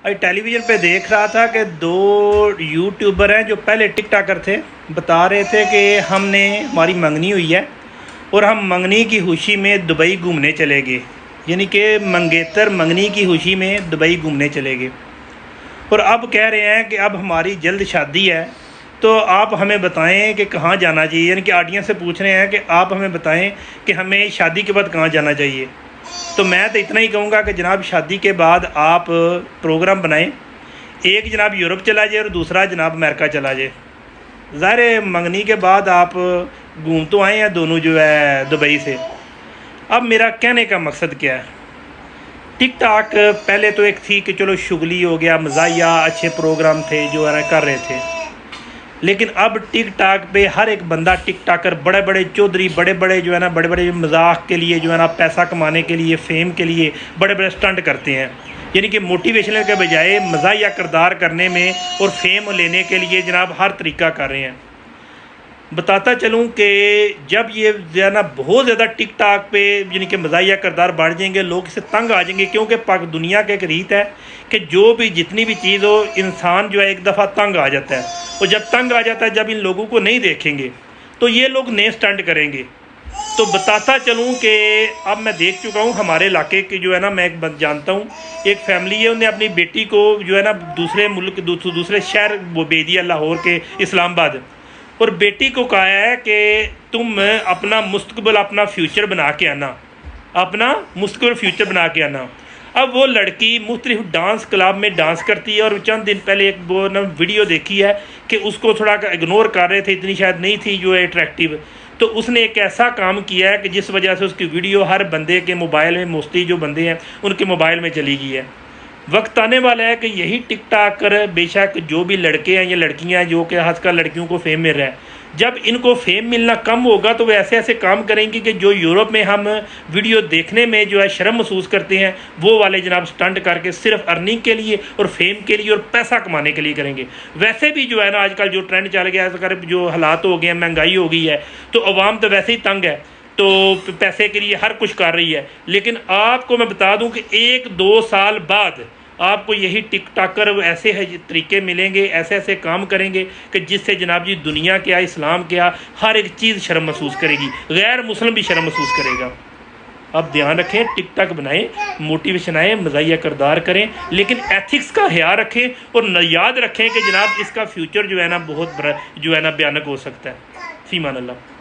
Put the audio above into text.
ٹیلی vision پہ دیکھ رہا تھا کہ دو یوٹیوبر ہیں جو پہلے ٹک ٹاکر تھے، بتا رہے تھے کہ ہماری منگنی ہوئی ہے اور ہم منگنی کی خوشی میں دبئی گھومنے چلے گئے، یعنی کہ منگیتر منگنی کی خوشی میں دبئی گھومنے چلے گئے، اور اب کہہ رہے ہیں کہ اب ہماری جلد شادی ہے تو آپ ہمیں بتائیں کہ کہاں جانا چاہیے، یعنی کہ آڈینس سے پوچھ رہے ہیں کہ آپ ہمیں بتائیں کہ ہمیں شادی کے بعد کہاں جانا چاہیے۔ تو میں تو اتنا ہی کہوں گا کہ جناب شادی کے بعد آپ پروگرام بنائیں، ایک جناب یورپ چلا جائے اور دوسرا جناب امریکہ چلا جائے۔ ظاہر ہے منگنی کے بعد آپ گھوم تو آئے ہیں دونوں جو ہے دبئی سے۔ اب میرا کہنے کا مقصد کیا ہے، ٹک ٹاک پہلے تو ایک تھی کہ چلو شغلی ہو گیا، مزاحیہ اچھے پروگرام تھے جو ہے کر رہے تھے، لیکن اب ٹک ٹاک پہ ہر ایک بندہ ٹک ٹاکر، بڑے بڑے چودھری، بڑے بڑے جو ہے نا بڑے بڑے مذاق کے لیے جو ہے نا پیسہ کمانے کے لیے، فیم کے لیے بڑے بڑے سٹنٹ کرتے ہیں، یعنی کہ موٹیویشنل کے بجائے مزاحیہ کردار کرنے میں اور فیم لینے کے لیے جناب ہر طریقہ کر رہے ہیں۔ بتاتا چلوں کہ جب یہ جو ہے نا بہت زیادہ ٹک ٹاک پہ یعنی کہ مزاحیہ کردار بڑھ جائیں گے، لوگ اس سے تنگ آ جائیں گے، کیونکہ پاک دنیا کا ایک ریت ہے کہ جو بھی جتنی بھی چیز ہو انسان جو ہے ایک دفعہ تنگ آ جاتا ہے، اور جب تنگ آ جاتا ہے جب ان لوگوں کو نہیں دیکھیں گے تو یہ لوگ نئے سٹنٹ کریں گے۔ تو بتاتا چلوں کہ اب میں دیکھ چکا ہوں ہمارے علاقے کی جو ہے نا، میں ایک جانتا ہوں ایک فیملی ہے، انہوں نے اپنی بیٹی کو جو ہے نا دوسرے ملک دوسرے شہر وہ بھیج دیا، لاہور کے اسلام آباد، اور بیٹی کو کہا ہے کہ تم اپنا مستقبل اپنا فیوچر بنا کے آنا، اپنا مستقبل فیوچر بنا کے آنا۔ اب وہ لڑکی مختلف ڈانس کلب میں ڈانس کرتی ہے، اور چند دن پہلے ایک وہ ویڈیو دیکھی ہے کہ اس کو تھوڑا اگنور کر رہے تھے، اتنی شاید نہیں تھی جو ہے اٹریکٹیو، تو اس نے ایک ایسا کام کیا ہے کہ جس وجہ سے اس کی ویڈیو ہر بندے کے موبائل میں، موسٹلی جو بندے ہیں ان کے موبائل میں چلی گئی ہے۔ وقت آنے والا ہے کہ یہی ٹک ٹاکر بے شک جو بھی لڑکے ہیں یا لڑکیاں ہیں جو کہ آج کل لڑکیوں کو فیم مل رہا ہے، جب ان کو فیم ملنا کم ہوگا تو وہ ایسے ایسے کام کریں گی کہ جو یورپ میں ہم ویڈیو دیکھنے میں جو ہے شرم محسوس کرتے ہیں، وہ والے جناب سٹنٹ کر کے صرف ارننگ کے لیے اور فیم کے لیے اور پیسہ کمانے کے لیے کریں گے۔ ویسے بھی جو ہے نا آج کل جو ٹرینڈ چل گیا ہے، جو حالات ہو گئے ہیں، مہنگائی ہو گئی ہے، تو عوام تو ویسے ہی تنگ ہے، تو پیسے کے لیے ہر کچھ کر رہی ہے، لیکن آپ کو میں بتا دوں کہ 1-2 سال بعد آپ کو یہی ٹک ٹاکر ایسے طریقے ملیں گے، ایسے ایسے کام کریں گے کہ جس سے جناب جی دنیا کیا، اسلام کیا، ہر ایک چیز شرم محسوس کرے گی، غیر مسلم بھی شرم محسوس کرے گا۔ اب دھیان رکھیں، ٹک ٹاک بنائیں، موٹیویشن آئیں، مزاحیہ کردار کریں، لیکن ایتھکس کا خیال رکھیں، اور یاد رکھیں کہ جناب اس کا فیوچر جو ہے نا بہت جو ہے نا بھیانک ہو سکتا ہے۔ فی امان اللہ۔